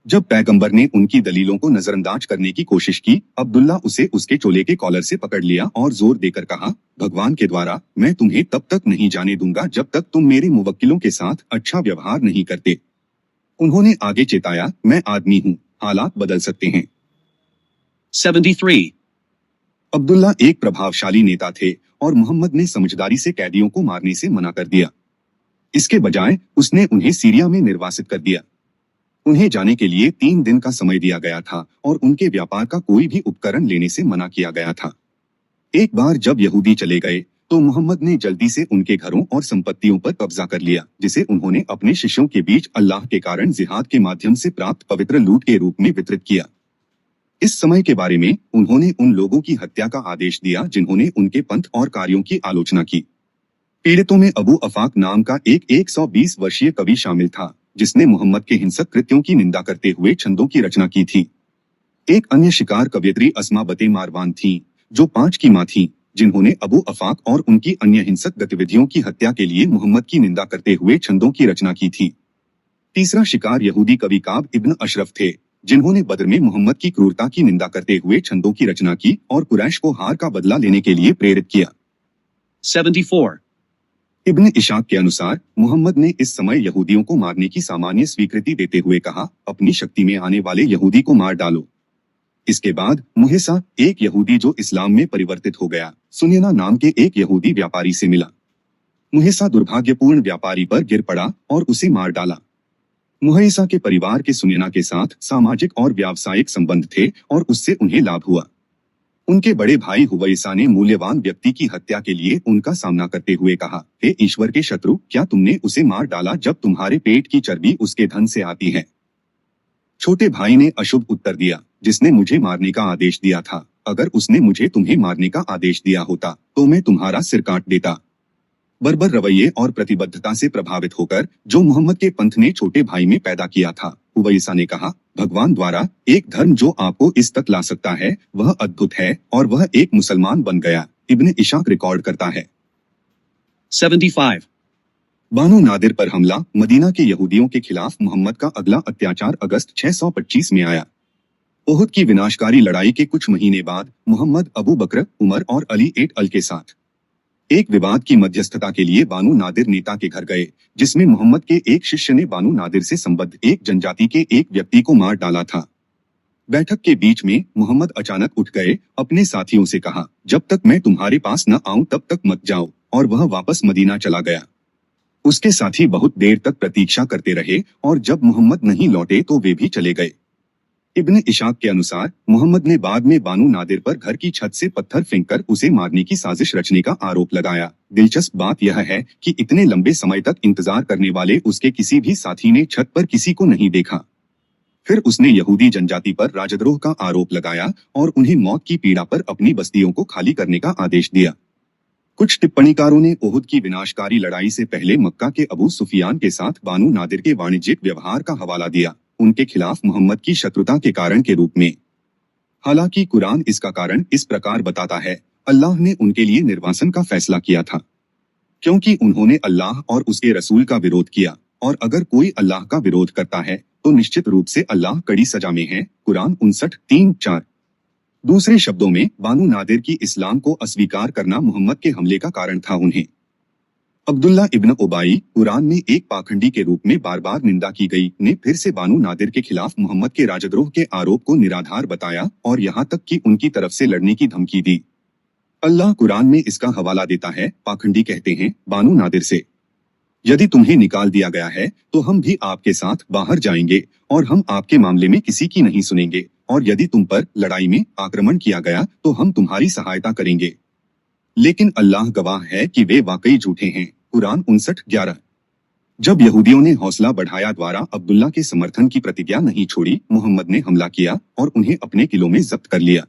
A: जब पैगंबर ने उनकी दलीलों को नजरअंदाज करने की कोशिश की, अब्दुल्ला उसे उसके चोले के कॉलर से पकड़ लिया और जोर देकर कहा, भगवान के द्वारा मैं तुम्हें तब तक नहीं जाने दूंगा जब तक तुम मेरे मुवक्किलों के साथ अच्छा व्यवहार नहीं करते। उन्होंने आगे चेताया, मैं आदमी हूँ, हालात बदल सकते हैं।
B: 73.
A: अब्दुल्ला एक प्रभावशाली नेता थे और मोहम्मद ने समझदारी से कैदियों को मारने से मना कर दिया। इसके बजाय उसने उन्हें सीरिया में निर्वासित कर दिया। उन्हें जाने के लिए 3 दिन का समय दिया गया था और उनके व्यापार का कोई भी उपकरण लेने से मना किया गया था। एक बार जब यहूदी चले गए तो मोहम्मद ने जल्दी से उनके घरों और संपत्तियों पर कब्जा कर लिया, जिसे उन्होंने अपने शिष्यों के बीच अल्लाह के कारण जिहाद के माध्यम से प्राप्त पवित्र लूट के रूप में वितरित किया। इस समय के बारे में उन्होंने उन लोगों की हत्या का आदेश दिया जिन्होंने उनके पंथ और कार्यों की आलोचना की। पीड़ितों में अबू अफाक नाम का एक 120 वर्षीय कवि शामिल था, जिसने मोहम्मद के हिंसक कृत्यों की निंदा करते हुए छंदों की रचना की थी। एक अन्य शिकार कवयित्री अस्मा बते मारवान थीं, जो 5 की मां थीं, जिन्होंने अबू अफाक और उनकी अन्य हिंसक गतिविधियों की हत्या के लिए मोहम्मद की निंदा करते हुए छंदों की रचना की थी। तीसरा शिकार यहूदी कवि काब इब्न अशरफ थे, जिन्होंने बदर में मोहम्मद की क्रूरता की निंदा करते हुए छंदों की रचना की और कुरैश को हार का बदला लेने के लिए प्रेरित किया।
B: 74.
A: इब्न इशाक के अनुसार मोहम्मद ने इस समय यहूदियों को मारने की सामान्य स्वीकृति देते हुए कहा, अपनी शक्ति में आने वाले यहूदी को मार डालो। इसके बाद मुहेसा, एक यहूदी जो इस्लाम में परिवर्तित हो गया, सुनैना नाम के एक यहूदी व्यापारी से मिला। मुहेसा दुर्भाग्यपूर्ण व्यापारी पर गिर पड़ा और उसे मार डाला। मुहेसा के परिवार के सुनैना के साथ सामाजिक और व्यावसायिक संबंध थे और उससे उन्हें लाभ हुआ। उनके बड़े भाई हुवैसा ने मूल्यवान व्यक्ति की हत्या के लिए उनका सामना करते हुए कहा, हे ईश्वर के शत्रु, क्या तुमने उसे मार डाला जब तुम्हारे पेट की चर्बी उसके धन से आती है? छोटे भाई ने अशुभ उत्तर दिया, जिसने मुझे मारने का आदेश दिया था, अगर उसने मुझे तुम्हें मारने का आदेश दिया होता तो मैं तुम्हारा सिर काट देता। बर्बर रवैये और प्रतिबद्धता से प्रभावित होकर जो मोहम्मद के पंथ ने छोटे भाई में पैदा किया था, हुवैसा ने कहा, भगवान द्वारा एक धर्म जो आपको इस तक ला सकता है वह अद्भुत है और वह एक मुसलमान बन गया। इब्न इशाक रिकॉर्ड करता है।
B: 75.
A: बानु नादिर पर हमला। मदीना के यहूदियों के खिलाफ मोहम्मद का अगला अत्याचार अगस्त 625 में आया। ओहुद की विनाशकारी लड़ाई के कुछ महीने बाद मोहम्मद अबू बकर, उमर और अली एट अल के साथ एक विवाद की मध्यस्थता के लिए बानु नादिर नेता के घर गए, जिसमें मोहम्मद के एक शिष्य ने बानु नादिर से संबद्ध एक जनजाति के एक व्यक्ति को मार डाला था। बैठक के बीच में मोहम्मद अचानक उठ गए, अपने साथियों से कहा, जब तक मैं तुम्हारे पास न आऊं तब तक मत जाओ, और वह वापस मदीना चला गया। उसके साथी बहुत देर तक प्रतीक्षा करते रहे और जब मोहम्मद नहीं लौटे तो वे भी चले गए। इब्न इशाक के अनुसार मोहम्मद ने बाद में बानु नादिर पर घर की छत से पत्थर फेंककर उसे मारने की साजिश रचने का आरोप लगाया। दिलचस्प बात यह है कि इतने लंबे समय तक इंतजार करने वाले उसके किसी भी साथी ने छत पर किसी को नहीं देखा। फिर उसने यहूदी जनजाति पर राजद्रोह का आरोप लगाया और उन्हें मौत की पीड़ा पर अपनी बस्तियों को खाली करने का आदेश दिया। कुछ टिप्पणीकारों ने ओहुद की विनाशकारी लड़ाई से पहले मक्का के अबू सुफियान के साथ बानु नादिर के वाणिज्यिक व्यवहार का हवाला दिया, उनके खिलाफ मोहम्मद की शत्रुता के कारण के रूप में। हालांकि कुरान इसका कारण इस प्रकार बताता है, अल्लाह ने उनके लिए निर्वासन का फैसला किया था, क्योंकि उन्होंने अल्लाह और उसके रसूल का विरोध किया, और अगर कोई अल्लाह का विरोध करता है तो निश्चित रूप से अल्लाह कड़ी सजा में है। कुरान 59:3-4। दूसरे शब्दों में, बानु नादिर की इस्लाम को अस्वीकार करना मोहम्मद के हमले का कारण था। उन्हें अब्दुल्ला इब्न उबाई, कुरान में एक पाखंडी के रूप में बार बार निंदा की गई, ने फिर से बानु नादिर के खिलाफ मोहम्मद के राजद्रोह के आरोप को निराधार बताया और यहाँ तक कि उनकी तरफ से लड़ने की धमकी दी। अल्लाह कुरान में इसका हवाला देता है, पाखंडी कहते हैं बानु नादिर से, यदि तुम्हें निकाल दिया गया है तो हम भी आपके साथ बाहर जाएंगे और हम आपके मामले में किसी की नहीं सुनेंगे, और यदि तुम पर लड़ाई में आक्रमण किया गया तो हम तुम्हारी सहायता करेंगे, लेकिन अल्लाह गवाह है कि वे वाकई झूठे हैं। कुरान 59:11। जब यहूदियों ने हौसला बढ़ाया द्वारा अब्दुल्ला के समर्थन की प्रतिज्ञा नहीं छोड़ी, मोहम्मद ने हमला किया और उन्हें अपने किलों में जब्त कर लिया।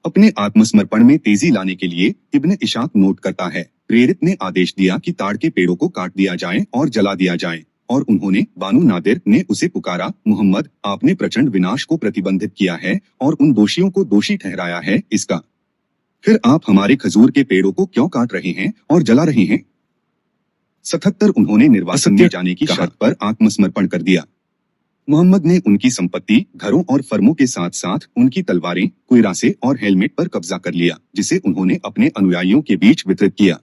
A: अपने आत्मसमर्पण में तेजी लाने के लिए इब्न इशाक नोट करता है, प्रेरित ने आदेश दिया कि ताड़ के पेड़ों को काट दिया जाए और जला दिया जाए, और उन्होंने बानु नादिर ने उसे पुकारा, मोहम्मद, आपने प्रचंड विनाश को प्रतिबंधित किया है और उन दोषियों को दोषी ठहराया है इसका, फिर आप हमारे खजूर के पेड़ों को क्यों काट रहे हैं और जला रहे हैं? 77 उन्होंने निर्वासन में जाने की शर्त पर आत्मसमर्पण कर दिया। मोहम्मद ने उनकी संपत्ति, घरों और फर्मों के साथ साथ उनकी तलवारें, कुरासे और हेलमेट पर कब्जा कर लिया, जिसे उन्होंने अपने अनुयायियों के बीच वितरित किया।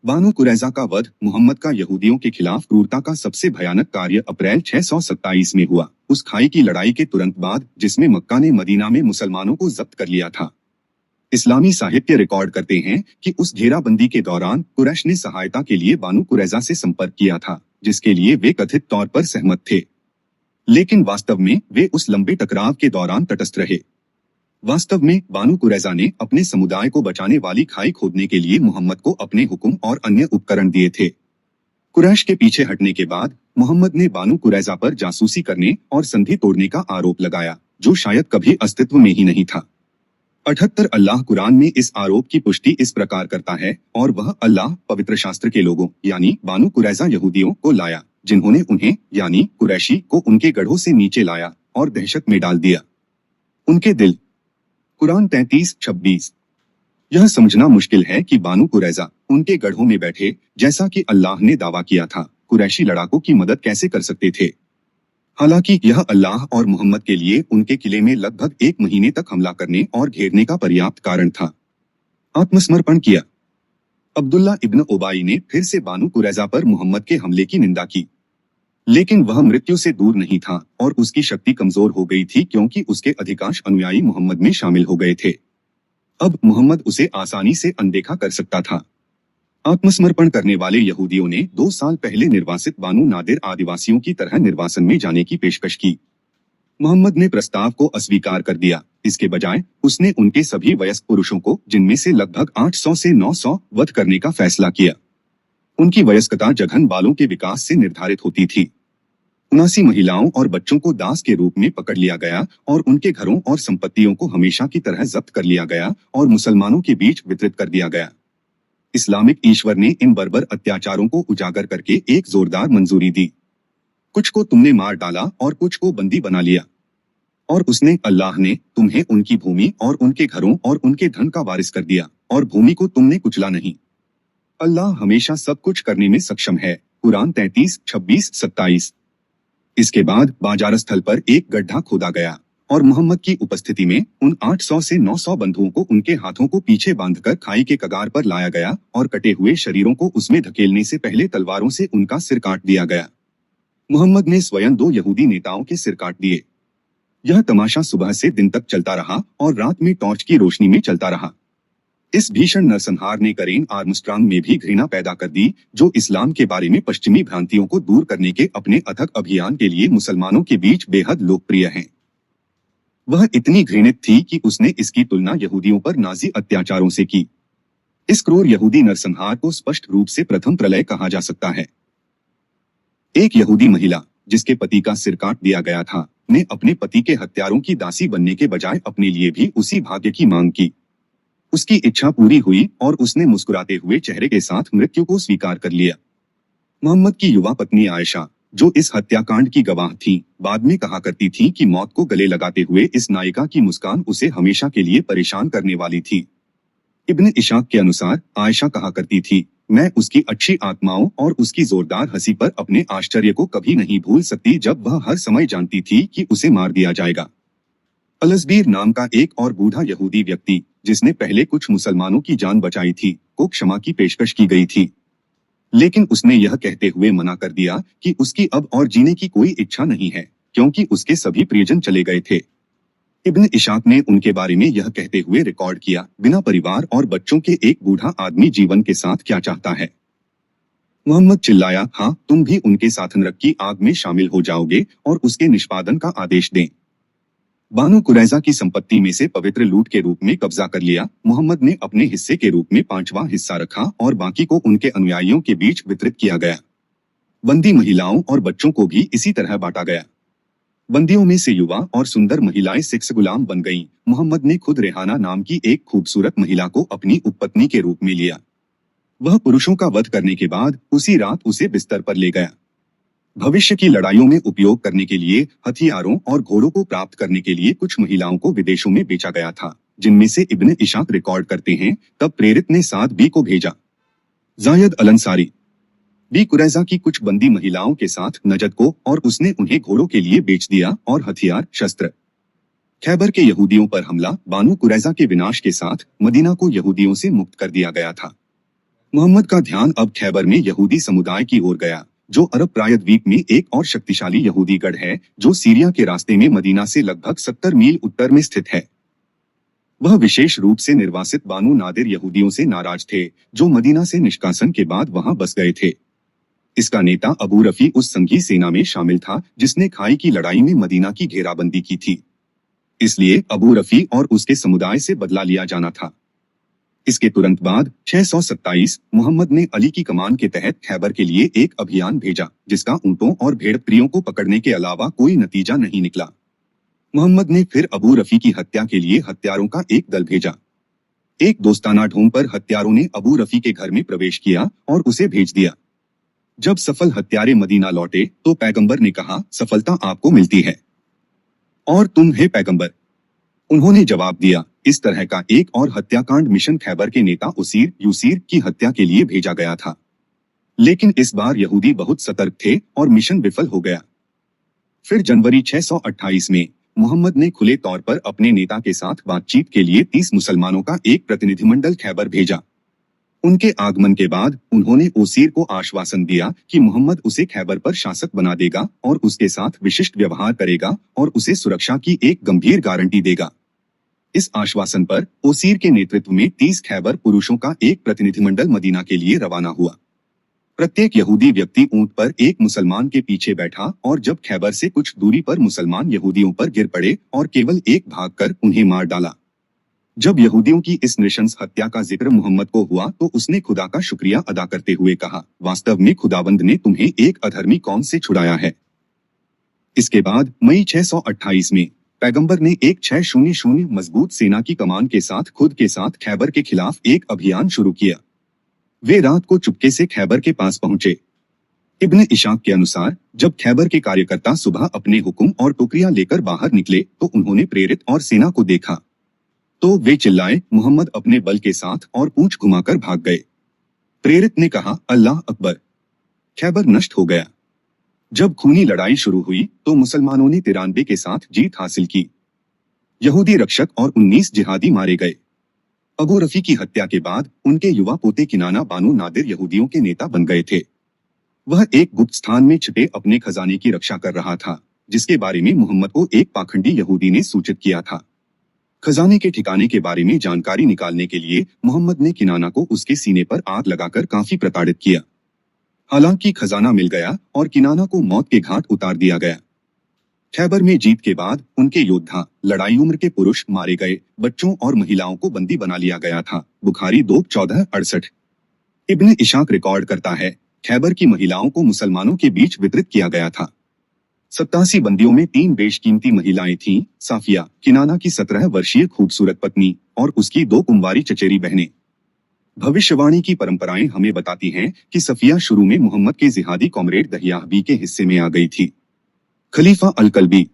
A: बानु कुरैजा का वध मोहम्मद का यहूदियों के खिलाफ क्रूरता का सबसे भयानक कार्य अप्रैल 627 में हुआ, उस खाई की लड़ाई के तुरंत बाद जिसमें मक्का ने मदीना में मुसलमानों को जब्त कर लिया था। इस्लामी साहित्य रिकॉर्ड करते हैं कि उस घेराबंदी के दौरान कुरैश ने सहायता के लिए बानु कुरैजा से संपर्क किया था, जिसके लिए वे कथित तौर पर सहमत थे, लेकिन वास्तव में वे उस लंबे टकराव के दौरान तटस्थ रहे। वास्तव में बानु कुरैजा ने अपने समुदाय को बचाने वाली खाई खोदने के लिए मोहम्मद को अपने हुक्म और अन्य उपकरण दिए थे। कुरैश के पीछे हटने के बाद मोहम्मद ने बानु कुरैजा पर जासूसी करने और संधि तोड़ने का आरोप लगाया, जो शायद कभी अस्तित्व में ही नहीं था। 78 अल्लाह कुरान में इस आरोप की पुष्टि इस प्रकार करता है, और वह अल्लाह पवित्र शास्त्र के लोगों यानी बानु कुरैजा यहूदियों को लाया, जिन्होंने उन्हें यानी कुरैशी को उनके गढ़ों से नीचे लाया और दहशत में डाल दिया। उनके दिल। कुरान 33:26। यह समझना मुश्किल है कि बानु कुरैजा उनके गढ़ों में बैठे, जैसा कि अल्लाह ने दावा किया था, कुरैशी लड़ाकों की मदद कैसे कर सकते थे। हालांकि यह अल्लाह और मोहम्मद के लिए उनके किले में लगभग 1 महीने तक हमला करने और घेरने का पर्याप्त कारण था। आत्मसमर्पण किया। अब्दुल्ला इब्न उबाई ने फिर से बानु कुरैजा पर मोहम्मद के हमले की निंदा की, लेकिन वह मृत्यु से दूर नहीं था और उसकी शक्ति कमजोर हो गई थी क्योंकि उसके अधिकांश अनुयायी मोहम्मद में शामिल हो गए थे। अब मोहम्मद उसे आसानी से अनदेखा कर सकता था। आत्मसमर्पण करने वाले यहूदियों ने 2 साल पहले निर्वासित बानु नादिर आदिवासियों की तरह निर्वासन में जाने की पेशकश की। मोहम्मद ने प्रस्ताव को अस्वीकार कर दिया। इसके बजाय उसने उनके सभी वयस्क पुरुषों को, जिनमें से लगभग 800 से 900, वध करने का फैसला किया। उनकी वयस्कता जघन बालों के विकास से निर्धारित होती थी। 79 महिलाओं और बच्चों को दास के रूप में पकड़ लिया गया और उनके घरों और संपत्तियों को हमेशा की तरह जब्त कर लिया गया और मुसलमानों के बीच वितरित कर दिया गया। इस्लामिक ईश्वर ने इन बर्बर अत्याचारों को उजागर करके एक जोरदार मंजूरी दी। कुछ को तुमने मार डाला और कुछ को बंदी बना लिया, और उसने, अल्लाह ने, तुम्हें उनकी भूमि और उनके घरों और उनके धन का वारिस कर दिया, और भूमि को तुमने कुचला नहीं। अल्लाह हमेशा सब कुछ करने में सक्षम है। कुरान 33:26-27। इसके बाद बाजार स्थल पर एक गड्ढा खोदा गया और मोहम्मद की उपस्थिति में उन 800 से 900 बंधुओं को उनके हाथों को पीछे बांधकर खाई के कगार पर लाया गया और कटे हुए शरीरों को उसमें धकेलने से पहले तलवारों से उनका सिर काट दिया गया। मोहम्मद ने स्वयं 2 यहूदी नेताओं के सिर काट दिए। यह तमाशा सुबह से दिन तक चलता रहा और रात में टॉर्च की रोशनी में चलता रहा। इस भीषण नरसंहार ने करेन आर्मस्ट्रांग में भी घृणा पैदा कर दी, जो इस्लाम के बारे में पश्चिमी भ्रांतियों को दूर करने के अपने अथक अभियान के लिए मुसलमानों के बीच बेहद लोकप्रिय हैं। वह इतनी घृणित थी कि उसने इसकी तुलना यहूदियों पर नाजी अत्याचारों से की। इस क्रूर यहूदी नरसंहार को स्पष्ट रूप से प्रथम प्रलय कहा जा सकता है। एक यहूदी महिला, जिसके पति का सिर काट दिया गया था, ने अपने पति के हत्यारों की दासी बनने के बजाय अपने लिए भी उसी भाग्य की मांग की। उसकी इच्छा पूरी हुई और उसने मुस्कुराते हुए चेहरे के साथ मृत्यु को स्वीकार कर लिया। मोहम्मद की युवा पत्नी आयशा, जो इस हत्याकांड की गवाह थी, बाद में कहा करती थी कि मौत को गले लगाते हुए इस नायिका की मुस्कान उसे हमेशा के लिए परेशान करने वाली थी। इब्न इशाक के अनुसार आयशा कहा करती थी, मैं उसकी अच्छी आत्माओं और उसकी जोरदार हंसी पर अपने आश्चर्य को कभी नहीं भूल सकती, जब वह हर समय जानती थी कि उसे मार दिया जाएगा। अलजबीर नाम का एक और बूढ़ा यहूदी व्यक्ति, जिसने पहले कुछ मुसलमानों की जान बचाई थी, को क्षमा की पेशकश की गई थी, लेकिन उसने यह कहते हुए मना कर दिया कि उसकी अब और जीने की कोई इच्छा नहीं है, क्योंकि उसके सभी प्रियजन चले गए थे। इब्न इशाक ने उनके बारे में यह कहते हुए रिकॉर्ड किया, बिना परिवार और बच्चों के एक बूढ़ा आदमी जीवन के साथ क्या चाहता है। मोहम्मद चिल्लाया, हाँ, तुम भी उनके साथ नरक की आग में शामिल हो जाओगे और उसके निष्पादन का आदेश दें। बानु कुरैजा की संपत्ति में से पवित्र लूट के रूप में कब्जा कर लिया। मोहम्मद ने अपने हिस्से के रूप में 5वां हिस्सा रखा और बाकी को उनके अनुयायियों के बीच वितरित किया गया। बंदी महिलाओं और बच्चों को भी इसी तरह बांटा गया। बंदियों में से युवा और सुंदर महिलाएं सेक्स गुलाम बन गईं। मोहम्मद ने खुद रेहाना नाम की एक खूबसूरत महिला को अपनी उपपत्नी के रूप में लिया। वह पुरुषों का वध करने के बाद उसी रात उसे बिस्तर पर ले गया। भविष्य की लड़ाइयों में उपयोग करने के लिए हथियारों और घोड़ों को प्राप्त करने के लिए कुछ महिलाओं को विदेशों में बेचा गया था, जिनमें से इब्न इशाक रिकॉर्ड करते हैं, तब प्रेरित ने साद बी को भेजा। जायद अल-अंसारी बी कुरैजा की कुछ बंदी महिलाओं के साथ नजद को, और उसने उन्हें घोड़ों के लिए बेच दिया और हथियार शस्त्र। खैबर के यहूदियों पर हमला। बानु कुरैजा के विनाश के साथ मदीना को यहूदियों से मुक्त कर दिया गया था। मोहम्मद का ध्यान अब खैबर में यहूदी समुदाय की ओर गया, जो अरब प्रायद्वीप में एक और शक्तिशाली यहूदी गढ़ है, जो सीरिया के रास्ते में मदीना से लगभग 70 मील उत्तर में स्थित है। वह विशेष रूप से निर्वासित बानु नादिर यहूदियों से नाराज थे, जो मदीना से निष्कासन के बाद वहां बस गए थे। इसका नेता अबू रफी उस संघी सेना में शामिल था जिसने खाई की लड़ाई में मदीना की घेराबंदी की थी। इसलिए अबू रफी और उसके समुदाय से बदला लिया जाना था। इसके तुरंत बाद 627 मोहम्मद ने अली की कमान के तहत खैबर के लिए एक अभियान भेजा, जिसका ऊंटों और भेड़प्रियों को पकड़ने के अलावा कोई नतीजा नहीं निकला। मोहम्मद ने फिर अबू रफी की हत्या के लिए हत्यारों का एक दल भेजा। एक दोस्ताना ढोंग पर हत्यारों ने अबू रफी के घर में प्रवेश किया और उसे भेज दिया। जब सफल हत्यारे मदीना लौटे तो पैगंबर ने कहा, सफलता आपको मिलती है और तुम है पैगंबर। उन्होंने जवाब दिया, इस तरह का एक और हत्याकांड मिशन खैबर के नेता उसीर यूसीर की हत्या के लिए भेजा गया था, लेकिन इस बार यहूदी बहुत सतर्क थे और मिशन विफल हो गया। फिर जनवरी 628 में मोहम्मद ने खुले तौर पर अपने नेता के साथ बातचीत के लिए 30 मुसलमानों का एक प्रतिनिधिमंडल खैबर भेजा। उनके आगमन के बाद उन्होंने ओसीर को आश्वासन दिया कि मोहम्मद उसे खैबर पर शासक बना देगा और उसके साथ विशिष्ट व्यवहार करेगा और उसे सुरक्षा की एक गंभीर गारंटी देगा। इस आश्वासन पर ओसीर के नेतृत्व में 30 खैबर पुरुषों का एक प्रतिनिधिमंडल मदीना के लिए रवाना हुआ। प्रत्येक यहूदी व्यक्ति ऊंट पर एक मुसलमान के पीछे बैठा और जब खैबर से कुछ दूरी पर मुसलमान यहूदियों पर गिर पड़े और केवल एक भागकर उन्हें मार डाला। जब यहूदियों की इस नृशंस हत्या का जिक्र मोहम्मद को हुआ तो उसने खुदा का शुक्रिया अदा करते हुए कहा, वास्तव में खुदावंद ने तुम्हें एक अधर्मी कौम से छुड़ाया है। इसके बाद मई 628 में पैगंबर ने एक 600 मजबूत सेना की कमान के साथ खुद के साथ खैबर के खिलाफ एक अभियान शुरू किया। वे रात को चुपके से खैबर के पास पहुंचे। इब्न इशाक के अनुसार जब खैबर के कार्यकर्ता सुबह अपने हुक्म और टोकरियां लेकर बाहर निकले तो उन्होंने प्रेरित और सेना को देखा तो वे चिल्लाए, मोहम्मद अपने बल के साथ, और पूंछ घुमाकर भाग गए। प्रेरित ने कहा, अल्लाह अकबर। खैबर नष्ट हो गया। जब खूनी लड़ाई शुरू हुई तो मुसलमानों ने 93 के साथ जीत हासिल की। यहूदी रक्षक और 19 जिहादी मारे गए। अबू रफी की हत्या के बाद उनके युवा पोते किनाना बानु नादिर यहूदियों के नेता बन गए थे। वह एक गुप्त स्थान में छिपे अपने खजाने की रक्षा कर रहा था, जिसके बारे में मोहम्मद को एक पाखंडी यहूदी ने सूचित किया था। खजाने के ठिकाने के बारे में जानकारी निकालने के लिए मोहम्मद ने किनाना को उसके सीने पर आग लगाकर काफी प्रताड़ित किया। हालांकि खजाना मिल गया और किनाना को मौत के घाट उतार दिया गया। खैबर में जीत के बाद उनके योद्धा, लड़ाई उम्र के पुरुष मारे गए, बच्चों और महिलाओं को बंदी बना लिया गया था। बुखारी 2:14-68। इब्न इशाक रिकॉर्ड करता है, खैबर की महिलाओं को मुसलमानों के बीच वितरित किया गया था। 87 बंदियों में 3 बेशकीमती महिलाएं थीं, साफिया, किनाना की 17 वर्षीय खूबसूरत पत्नी, और उसकी 2 कुंवारी चचेरी बहनें। भविष्यवाणी की परंपराएं हमें बताती हैं कि सफिया शुरू में मोहम्मद के जिहादी कॉमरेड दहियाहबी के हिस्से में आ गई थी। खलीफा अल-कल्बी,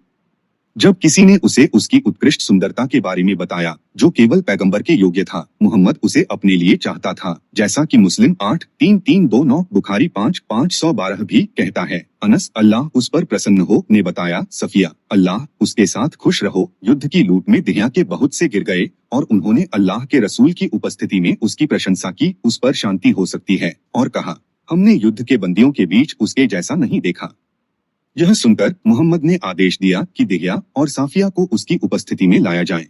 A: जब किसी ने उसे उसकी उत्कृष्ट सुंदरता के बारे में बताया जो केवल पैगंबर के योग्य था, मोहम्मद उसे अपने लिए चाहता था, जैसा कि मुस्लिम 8:3329 बुखारी 5:512 भी कहता है। अनस, अल्लाह उस पर प्रसन्न हो, ने बताया, सफिया, अल्लाह उसके साथ खुश रहो, युद्ध की लूट में दहिया के बहुत से गिर गए और उन्होंने अल्लाह के रसूल की उपस्थिति में उसकी प्रशंसा की, उस पर शांति हो सकती है, और कहा, हमने युद्ध के बंदियों के बीच उसके जैसा नहीं देखा। यह सुनकर मोहम्मद ने आदेश दिया कि दहिया और साफिया को उसकी उपस्थिति में लाया जाए।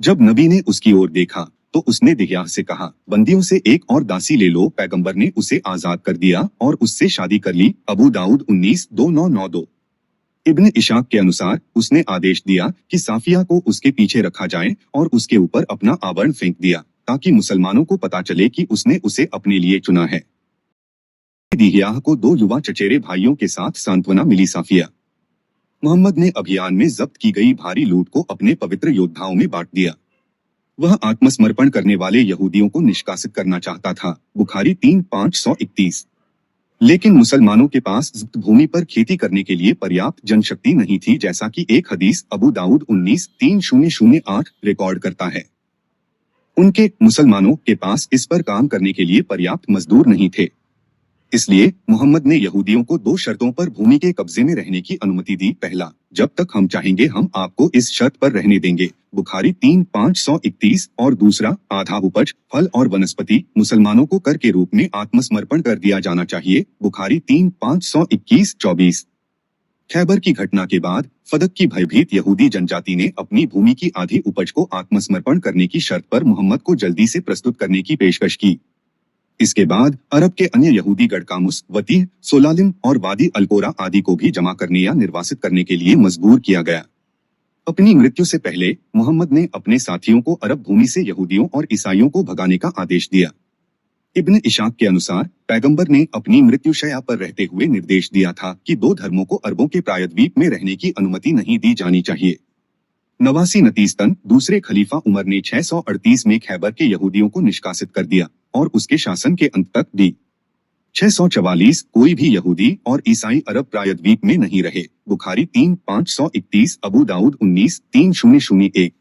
A: जब नबी ने उसकी ओर देखा तो उसने दहिया से कहा, बंदियों से एक और दासी ले लो। पैगंबर ने उसे आजाद कर दिया और उससे शादी कर ली। अबू दाऊद 19:2992। इब्न इशाक के अनुसार उसने आदेश दिया कि साफिया को उसके पीछे रखा जाए और उसके ऊपर अपना आवरण फेंक दिया ताकि मुसलमानों को पता चले कि उसने उसे अपने लिए चुना है। दहियाह को 2 युवा चचेरे भाइयों के साथ सांत्वना मिली। साफिया, मोहम्मद ने अभियान में जब्त की गई भारी लूट को अपने पवित्र योद्धाओं में बांट दिया। वह आत्मसमर्पण करने वाले यहूदियों को निष्कासित करना चाहता था। बुखारी 3:531। लेकिन मुसलमानों के पास जब्त भूमि पर खेती करने के लिए पर्याप्त जनशक्ति नहीं थी, जैसा कि एक हदीस अबू दाऊद 19:3008 रिकॉर्ड करता है। उनके मुसलमानों के पास इस पर काम करने के लिए पर्याप्त मजदूर नहीं थे। इसलिए मोहम्मद ने यहूदियों को 2 शर्तों पर भूमि के कब्जे में रहने की अनुमति दी। पहला, जब तक हम चाहेंगे हम आपको इस शर्त पर रहने देंगे। बुखारी 3:531। और दूसरा, आधा उपज, फल और वनस्पति मुसलमानों को कर के रूप में आत्मसमर्पण कर दिया जाना चाहिए। बुखारी 3:521-24। खैबर की घटना के बाद फदक की भयभीत यहूदी जनजाति ने अपनी भूमि की आधी उपज को आत्मसमर्पण करने की शर्त पर मोहम्मद को जल्दी से प्रस्तुत करने की पेशकश की। इसके बाद अरब के अन्य यहूदी गढ़कामुस, वतीह, सोलालिम और वादी अल्कोरा आदि को भी जमा करने या निर्वासित करने के लिए मजबूर किया गया। अपनी मृत्यु से पहले मोहम्मद ने अपने साथियों को अरब भूमि से यहूदियों और ईसाइयों को भगाने का आदेश दिया। इब्न इशाक के अनुसार पैगंबर ने अपनी मृत्युशैया पर रहते हुए निर्देश दिया था कि 2 धर्मों को अरबों के प्रायद्वीप में रहने की अनुमति नहीं दी जानी चाहिए। नवासी नतीजतन दूसरे खलीफा उमर ने 638 में खैबर के यहूदियों को निष्कासित कर दिया और उसके शासन के अंत तक दी। 644 कोई भी यहूदी और ईसाई अरब प्रायद्वीप में नहीं रहे। बुखारी 3:531, अबू दाऊद 19:3001।